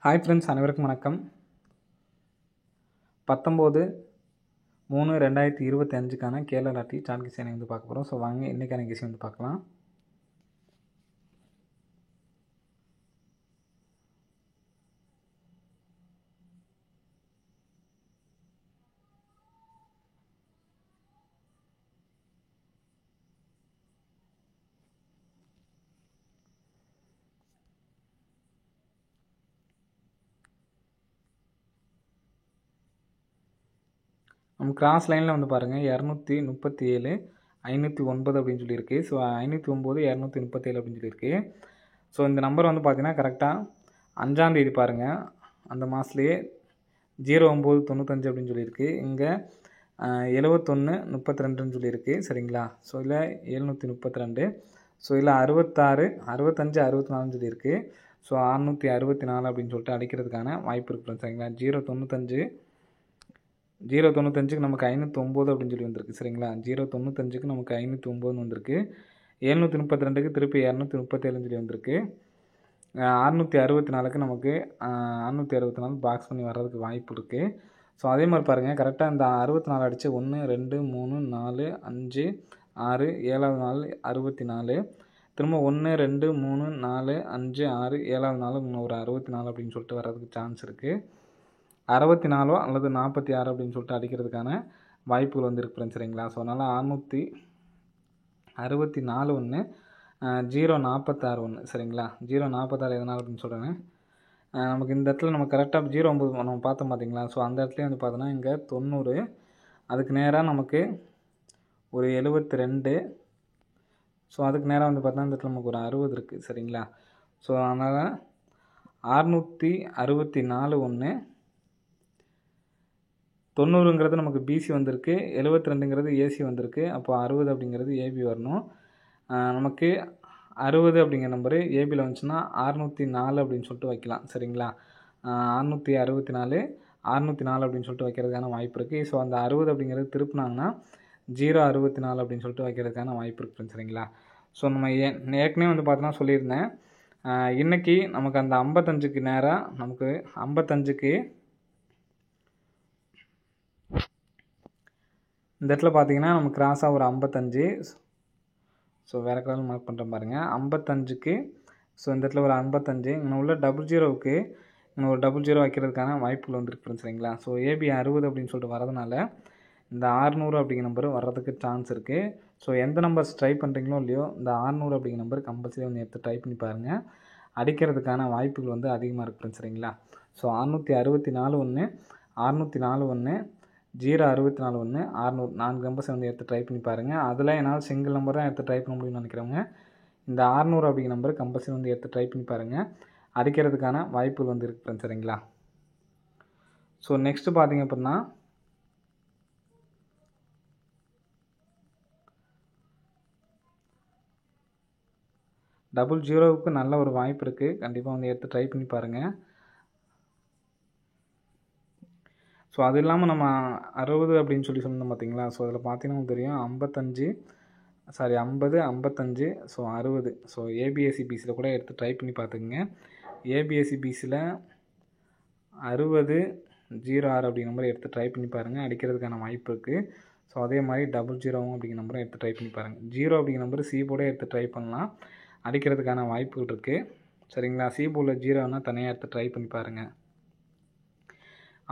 Hi friends, அனைவருக்கும் வணக்கம். 19/3/2025க்கான Kerala lottery chart கிசைனை வந்து பார்க்க போகிறோம். ஸோ வாங்க இன்றைக்கான கிசை வந்து பார்க்கலாம். நம்ம கிராஸ் லைனில் வந்து பாருங்கள் 237 509 அப்படின்னு சொல்லியிருக்கு. ஸோ 509 237 அப்படின்னு சொல்லியிருக்கு. ஸோ இந்த நம்பர் வந்து பார்த்தீங்கன்னா கரெக்டாக 5ஆம் தேதி பாருங்கள், அந்த மாதத்துலேயே 0995 அப்படின்னு சொல்லியிருக்கு. இங்கே 7132ன்னு சொல்லியிருக்கு. சரிங்களா? ஸோ இதில் 732. ஸோ இதில் 66 65 64ன்னு சொல்லியிருக்கு. ஸோ 664 அப்படின்னு சொல்லிட்டு அடிக்கிறதுக்கான வாய்ப்பு இருக்குது. சரிங்களா? 095க்கு நமக்கு 509 அப்படின்னு சொல்லி வந்திருக்கு. சரிங்களா? 095க்கு நமக்கு 509 வந்திருக்கு. 732க்கு திருப்பி 237ன்னு சொல்லி வந்திருக்கு. 664க்கு நமக்கு 664 பாக்ஸ் பண்ணி வர்றதுக்கு வாய்ப்பு இருக்குது. ஸோ அதே மாதிரி பாருங்கள், கரெக்டாக இந்த 64 அடித்து 1 2 3 4 5 6 7வது நாள் 64, திரும்ப 1 2 3 4 5 6 7வது நாள் ஒரு 64 அப்படின்னு சொல்லிட்டு வர்றதுக்கு சான்ஸ் இருக்குது. 64 அல்லது 46 அப்படின்னு சொல்லிட்டு அடிக்கிறதுக்கான வாய்ப்புகள் வந்து இருக்கு ஃப்ரெண்ட்ஸ். சரிங்களா? ஸோ அதனால் 664 ஒன்று 046 ஒன்று. சரிங்களா? 046 எதனால் அப்படின்னு சொல்கிறேன். நமக்கு இந்த இடத்துல நம்ம கரெக்டாக 09 நம்ம பார்த்தோம் பார்த்தீங்களா? ஸோ அந்த இடத்துல வந்து பார்த்தோன்னா இங்கே 90, அதுக்கு நேராக நமக்கு ஒரு 72, ஸோ அதுக்கு நேராக வந்து பார்த்தோன்னா இந்த இடத்துல நமக்கு ஒரு 60 இருக்குது. சரிங்களா? ஸோ அதனால் 664 ஒன்று, 90ங்கிறது நமக்கு பிசி வந்திருக்கு, 72ங்கிறது ஏசி வந்திருக்கு. அப்போ 60 அப்படிங்கிறது ஏபி வரணும். நமக்கு 60 அப்படிங்கிற நம்பரு ஏபியில் வந்துச்சுன்னா 604 அப்படின்னு சொல்லிட்டு வைக்கலாம். சரிங்களா? 664 604 அப்படின்னு சொல்லிட்டு வைக்கிறதுக்கான வாய்ப்பு இருக்குது. ஸோ அந்த 60 அப்படிங்கிறது திருப்பினாங்கன்னா 064 அப்படின்னு சொல்லிட்டு வைக்கிறதுக்கான வாய்ப்பு இருக்குது. சரிங்களா? ஸோ நம்ம ஏற்கனவே வந்து பார்த்தோன்னா சொல்லியிருந்தேன், இன்றைக்கி நமக்கு அந்த 55க்கு நேராக நமக்கு 55க்கு இந்த இடத்துல பார்த்தீங்கன்னா நம்ம கிராஸாக ஒரு 55, ஸோ வேறு கலர் மார்க் பண்ணுறேன் பாருங்கள், 55க்கு. ஸோ இந்த இடத்துல ஒரு 55 இங்கே உள்ள 00க்கு இங்கே ஒரு 00 வைக்கிறதுக்கான வாய்ப்புகள் வந்துருக்கு. சரிங்களா? ஸோ ஏபி 60 அப்படின்னு சொல்லிட்டு வரதுனால இந்த 600 அப்படிங்கிற நம்பர் வர்றதுக்கு சான்ஸ் இருக்குது. ஸோ எந்த நம்பர்ஸ் ட்ரை பண்ணுறீங்களோ இல்லையோ, இந்த 600 அப்படிங்கிற நம்பர் கம்பல்சரி வந்து எடுத்து ட்ரை பண்ணி பாருங்கள். அடிக்கிறதுக்கான வாய்ப்புகள் வந்து அதிகமாக இருக்குது. சரிங்களா? ஸோ 664 ஒன்று 604 ஒன்று 064 ஒன்று 600 4 நம்பர்ஸ் வந்து எடுத்து ட்ரை பண்ணி பாருங்கள். அதில் என்னால் சிங்கிள் நம்பர் தான் எடுத்து ட்ரை பண்ண முடியும்னு நினைக்கிறவங்க இந்த 600 அப்படிங்கிற நம்பர் கம்பல்சரி வந்து எடுத்து ட்ரை பண்ணி பாருங்கள். அடிக்கிறதுக்கான வாய்ப்புகள் வந்து இருக்குது. சரிங்களா? ஸோ நெக்ஸ்ட்டு பார்த்தீங்க அப்படின்னா டபுள் 0வுக்கு நல்ல ஒரு வாய்ப்பு இருக்குது. கண்டிப்பாக வந்து எடுத்து ட்ரை பண்ணி பாருங்கள். ஸோ அது இல்லாமல் நம்ம 60 அப்படின்னு சொல்லி சொன்னோம் பார்த்தீங்களா? ஸோ அதில் பார்த்தீங்கன்னா தெரியும் 50 55, ஸோ 60. ஸோ ஏபிஎஸ்சி பிசியில் கூட எடுத்து ட்ரை பண்ணி பார்த்துக்குங்க. ஏபிஎஸ்சி பிசியில் 60 06 அப்படிங்கிற நம்பரை எடுத்து ட்ரை பண்ணி பாருங்கள். அடிக்கிறதுக்கான வாய்ப்பு இருக்குது. ஸோ அதே மாதிரி 00 அப்படிங்கிற நம்பரை எடுத்து ட்ரை பண்ணி பாருங்கள். 0 அப்படிங்கிற நம்பர் சி போர்டே எடுத்து ட்ரை பண்ணலாம். அடிக்கிறதுக்கான வாய்ப்புகள் இருக்குது. சரிங்களா? சி போர்டில் 0னா தனியாக எடுத்து ட்ரை பண்ணி பாருங்கள்.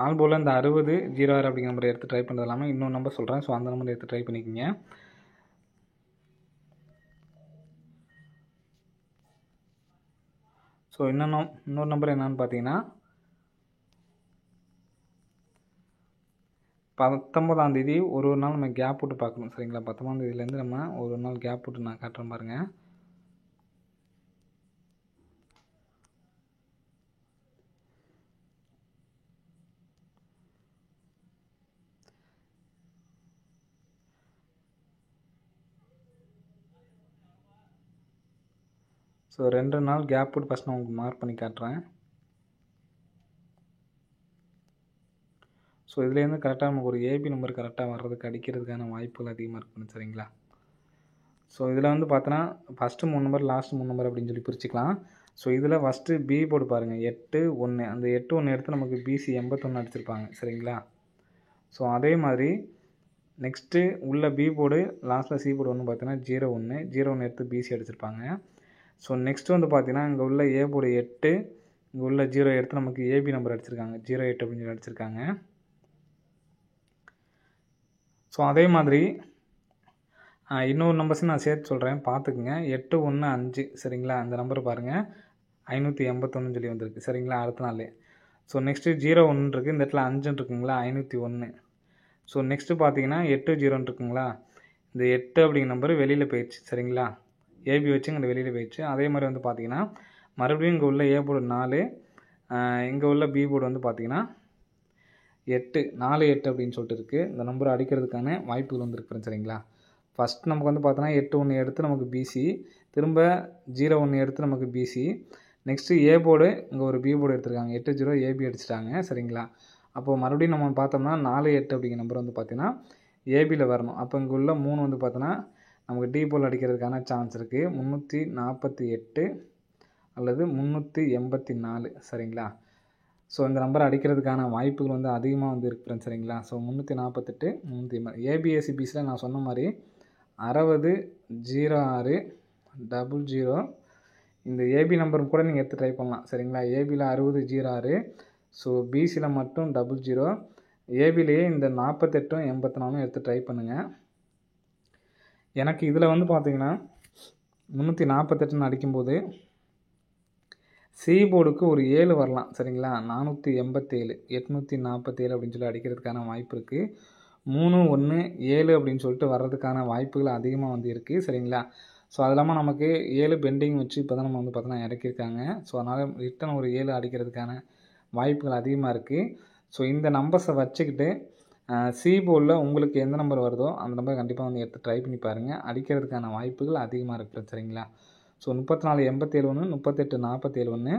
ஆல் போர்டில் இந்த 60 06 அப்படிங்கிற நம்பரை எடுத்து ட்ரை பண்ணுறது இல்லாமல் இன்னொரு நம்பர் சொல்கிறேன். ஸோ அந்த நம்பரை எடுத்து ட்ரை பண்ணிக்கோங்க. ஸோ இன்னொரு நம்பர் என்னென்னு பார்த்தீங்கன்னா 19ஆம் தேதி ஒரு நாள் நம்ம கேப் விட்டு பார்க்கணும். சரிங்களா? 19ஆம் தேதியிலேருந்து நம்ம ஒரு நாள் கேப் விட்டு நான் காட்டுறேன் பாருங்கள். ஸோ 2 நாள் கேப் விட்டு ஃபஸ்ட் நான் உங்களுக்கு மார்க் பண்ணி காட்டுறேன். ஸோ இதுலேருந்து கரெக்டாக நமக்கு ஒரு ஏபி நம்பர் கரெக்டாக வர்றதுக்கு அடிக்கிறதுக்கான வாய்ப்புகள் அதிகமாக இருக்குன்னு. சரிங்களா? ஸோ இதில் வந்து பார்த்தோன்னா ஃபஸ்ட்டு 3 நம்பர் லாஸ்ட் 3 நம்பர் அப்படின்னு சொல்லி பிரிச்சுக்கலாம். ஸோ இதில் ஃபஸ்ட்டு பி போர்டு பாருங்கள் 8 1 அந்த 8 1 எடுத்து நமக்கு பிசி 81 அடிச்சிருப்பாங்க சரிங்களா. ஸோ அதே மாதிரி நெக்ஸ்ட்டு உள்ள பி போர்டு லாஸ்ட்டில் சி போர்டு வந்து பார்த்தீங்கன்னா 0 1 0 1 எடுத்து பிசி அடிச்சிருப்பாங்க. ஸோ நெக்ஸ்ட்டு வந்து பார்த்தீங்கன்னா இங்கே உள்ள ஏ போர்டு 8 இங்கே உள்ள 0 எடுத்து நமக்கு ஏபி நம்பர் அடிச்சிருக்காங்க 08 அப்படின்னு சொல்லி அடிச்சிருக்காங்க. ஸோ அதே மாதிரி இன்னொரு நம்பர்ஸும் நான் சேர்த்து சொல்கிறேன் பார்த்துக்குங்க. 815 சரிங்களா. அந்த நம்பர் பாருங்கள் 581 சொல்லி வந்திருக்கு சரிங்களா அடுத்த நாள். ஸோ நெக்ஸ்ட்டு 01 இருக்குது இந்த இடத்துல 5 இருக்குங்களா 501. ஸோ நெக்ஸ்ட்டு பார்த்தீங்கன்னா 80 இருக்குங்களா இந்த 8 அப்படிங்கிற நம்பர் வெளியில் போயிடுச்சு சரிங்களா. ஏபி வச்சு இங்கே வெளியில் போயிடுச்சு. அதே மாதிரி வந்து பார்த்தீங்கன்னா மறுபடியும் இங்கே உள்ள ஏ போர்டு 4 இங்கே உள்ள பி போர்டு வந்து பார்த்தீங்கன்னா 8 4 8 அப்படின்னு சொல்லிட்டு இருக்குது. இந்த நம்பரை அடிக்கிறதுக்கான வாய்ப்புகள் வந்துருக்கு சரிங்களா. ஃபஸ்ட் நமக்கு வந்து பார்த்தோன்னா 8 1 எடுத்து நமக்கு பிசி திரும்ப 0 1 எடுத்து நமக்கு பிசி நெக்ஸ்ட்டு ஏ போர்டு இங்கே ஒரு பி போர்டு எடுத்துருக்காங்க 80 ஏபி அடிச்சிட்டாங்க சரிங்களா. அப்போது மறுபடியும் நம்ம பார்த்தோம்னா 4 8 அப்படிங்கிற நம்பர் வந்து பார்த்தீங்கன்னா ஏபியில் வரணும். அப்போ இங்கே உள்ள 3 வந்து பார்த்தோன்னா நமக்கு டி போல் அடிக்கிறதுக்கான சான்ஸ் இருக்குது 348 அல்லது 384 சரிங்களா. ஸோ இந்த நம்பரை அடிக்கிறதுக்கான வாய்ப்புகள் வந்து அதிகமாக வந்து இருக்கிறேன் சரிங்களா. ஸோ 348 380 ஏபிஎஸ்சிபிஸில் நான் சொன்ன மாதிரி 60 06 00 இந்த ஏபி நம்பர் கூட நீங்கள் எடுத்து ட்ரை பண்ணலாம் சரிங்களா. ஏபியில் 60 06 ஸோ பிசியில் மட்டும் 00 ஏபிலேயே இந்த 48 84 எடுத்து ட்ரை பண்ணுங்கள். எனக்கு இதில் வந்து பார்த்தீங்கன்னா 348 அடிக்கும்போது சி போர்டுக்கு ஒரு 7 வரலாம் சரிங்களா. 487 847 அப்படின்னு சொல்லி அடிக்கிறதுக்கான வாய்ப்பு இருக்குது. 3 1 7 அப்படின்னு சொல்லிட்டு வர்றதுக்கான வாய்ப்புகள் அதிகமாக வந்து இருக்குது சரிங்களா. ஸோ அது இல்லாமல் நமக்கு 7 பெண்டிங் வச்சு இப்போ தான் நம்ம வந்து பார்த்தோன்னா இறக்கியிருக்காங்க. ஸோ அதனால் ரிட்டன் ஒரு 7 அடிக்கிறதுக்கான வாய்ப்புகள் அதிகமாக இருக்குது. ஸோ இந்த நம்பர்ஸை வச்சுக்கிட்டு சி போர்டில் உங்களுக்கு எந்த நம்பர் வருதோ அந்த நம்பர் கண்டிப்பாக வந்து எடுத்து ட்ரை பண்ணி பாருங்கள். அடிக்கிறதுக்கான வாய்ப்புகள் அதிகமாக இருக்குது சரிங்களா. ஸோ 34 87 1 38 47 1.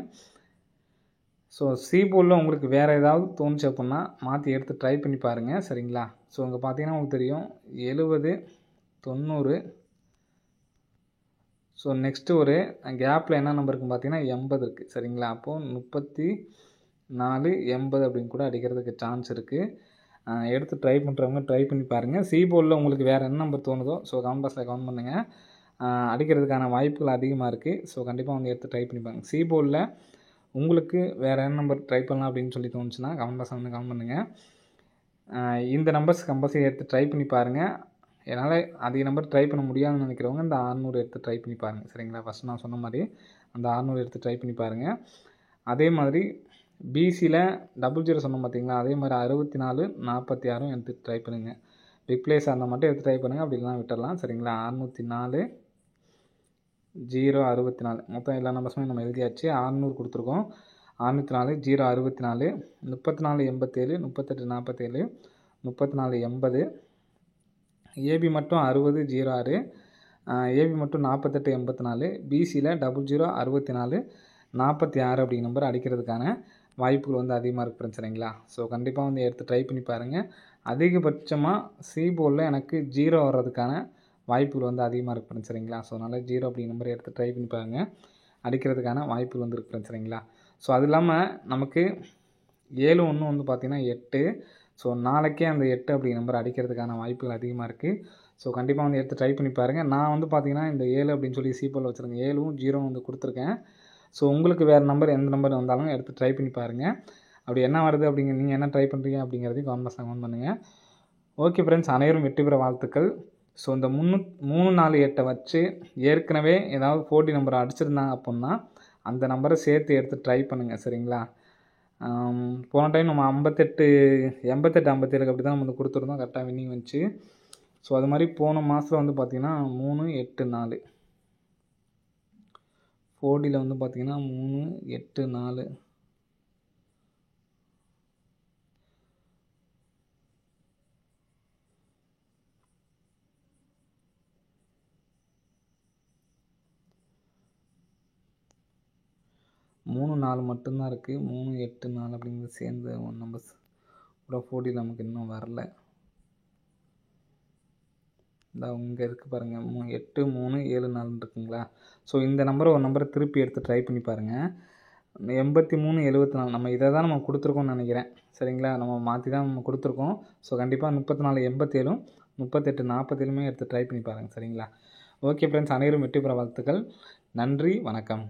ஸோ சி போர்டில் உங்களுக்கு வேறு ஏதாவது தோணுச்சு அப்படின்னா மாற்றி எடுத்து ட்ரை பண்ணி பாருங்கள் சரிங்களா. ஸோ இங்கே பார்த்தீங்கன்னா உங்களுக்கு தெரியும் 70 90. ஸோ நெக்ஸ்ட்டு ஒரு கேப்பில் என்ன நம்பர் இருக்குன்னு பார்த்தீங்கன்னா 80 இருக்குது சரிங்களா. அப்போது 34 80 அப்படின்னு கூட அடிக்கிறதுக்கு சான்ஸ் இருக்குது. எடுத்து ட்ரை பண்ணுறவங்க ட்ரை பண்ணி பாருங்கள். சி போர்டில் உங்களுக்கு வேறு என்ன நம்பர் தோணுதோ ஸோ கமெண்ட் பாக்ஸில் கமெண்ட் பண்ணுங்கள். அடிக்கிறதுக்கான வாய்ப்புகள் அதிகமாக இருக்குது. ஸோ கண்டிப்பாக வந்து எடுத்து ட்ரை பண்ணி பாருங்கள். சி போர்டில் உங்களுக்கு வேறு என்ன நம்பர் ட்ரை பண்ணலாம் அப்படின்னு சொல்லி தோணுச்சுன்னா கமெண்ட் பாக்ஸில் வந்து கமெண்ட் பண்ணுங்கள். இந்த நம்பர்ஸ் கம்பல்சரி எடுத்து ட்ரை பண்ணி பாருங்கள். என்னால் அதிக நம்பர் ட்ரை பண்ண முடியாதுன்னு நினைக்கிறவங்க இந்த 600 எடுத்து ட்ரை பண்ணி பாருங்கள் சரிங்களா. ஃபஸ்ட் நான் சொன்ன மாதிரி அந்த 600 எடுத்து ட்ரை பண்ணி பாருங்கள். அதே மாதிரி பிசியில் 00 சொன்னோம் பார்த்தீங்களா அதே மாதிரி 64 46 எடுத்து ட்ரை பண்ணுங்கள். ரிப்ளேஸ் அந்த மட்டும் எடுத்து ட்ரை பண்ணுங்கள் அப்படி இல்லைனா விட்டுடலாம் சரிங்களா. 604 0 64 மொத்தம் எல்லா நம்பர்ஸுமே நம்ம எழுதியாச்சு. 600 கொடுத்துருக்கோம் 604 0 64 34 87 38 47 34 80 ஏபி மட்டும் 60 06 ஏபி மட்டும் 48 84 பிசியில் 00 64 46 அப்படிங்கிற நம்பர் அடிக்கிறதுக்கான வாய்ப்புகள் வந்து அதிகமாக இருக்குது சரிங்களா. ஸோ கண்டிப்பாக வந்து எடுத்து ட்ரை பண்ணி பாருங்கள். அதிகபட்சமாக சி போர்டில் எனக்கு 0 வர்றதுக்கான வாய்ப்புகள் வந்து அதிகமாக இருக்குது சரிங்களா. ஸோ அதனால் 0 அப்படிங்கிற நம்பர் எடுத்து ட்ரை பண்ணி பாருங்கள். அடிக்கிறதுக்கான வாய்ப்புகள் வந்து இருக்குது சரிங்களா. ஸோ அது இல்லாமல் நமக்கு 7 1 வந்து பார்த்திங்கன்னா 8. ஸோ நாளைக்கே அந்த 8 அப்படிங்கிற நம்பர் அடிக்கிறதுக்கான வாய்ப்புகள் அதிகமாக இருக்குது. ஸோ கண்டிப்பாக வந்து எடுத்து ட்ரை பண்ணி பாருங்கள். நான் வந்து பார்த்திங்கன்னா இந்த 7 அப்படின்னு சொல்லி சி போர்டில் வச்சுருக்கேன் 7ம் 0 வந்து கொடுத்துருக்கேன். ஸோ உங்களுக்கு வேறு நம்பர் எந்த நம்பர் வந்தாலும் எடுத்து ட்ரை பண்ணி பாருங்கள். அப்படி என்ன வருது அப்படிங்கிற நீங்கள் என்ன ட்ரை பண்ணுறீங்க அப்படிங்கிறதையும் கமெண்ட் பாக்ஸில் கமெண்ட் பண்ணுங்கள். ஓகே ஃப்ரெண்ட்ஸ், அனைவரும் வெற்றி பெற வாழ்த்துக்கள். ஸோ இந்த 3 4 8 வச்சு ஏற்கனவே ஏதாவது 4D நம்பர் அடிச்சிருந்தாங்க அப்படின்னா அந்த நம்பரை சேர்த்து எடுத்து ட்ரை பண்ணுங்கள் சரிங்களா. போன டைம் நம்ம 58 57 அப்படி தான் நம்ம வந்து கொடுத்துருந்தோம் கரெக்டாக வின்னிங் வந்துச்சு. ஸோ அது மாதிரி போன மாதத்தில் வந்து பார்த்திங்கன்னா 3 8 4 4Dயில் வந்து பார்த்திங்கன்னா 3 8 4 3 4 மட்டும்தான் இருக்குது. 3 8 4 அப்படிங்கிறது சேர்ந்த ஒன் நம்பர்ஸ் கூட 4Dயில் நமக்கு இன்னும் வரல. இந்த இங்கே இருக்குது பாருங்கள் 8374 இருக்குங்களா. ஸோ இந்த நம்பரை ஒரு நம்பரை திருப்பி எடுத்து ட்ரை பண்ணி பாருங்கள். 8374 நம்ம இதை தான் நம்ம கொடுத்துருக்கோம்னு நினைக்கிறேன். சரிங்களா, நம்ம மாற்றி தான் நம்ம கொடுத்துருக்கோம். ஸோ கண்டிப்பாக 3487 3847 எடுத்து ட்ரை பண்ணி பாருங்கள். சரிங்களா. ஓகே ஃப்ரெண்ட்ஸ், அனைவரும் வெற்றி பெற வாழ்த்துக்கள். நன்றி, வணக்கம்.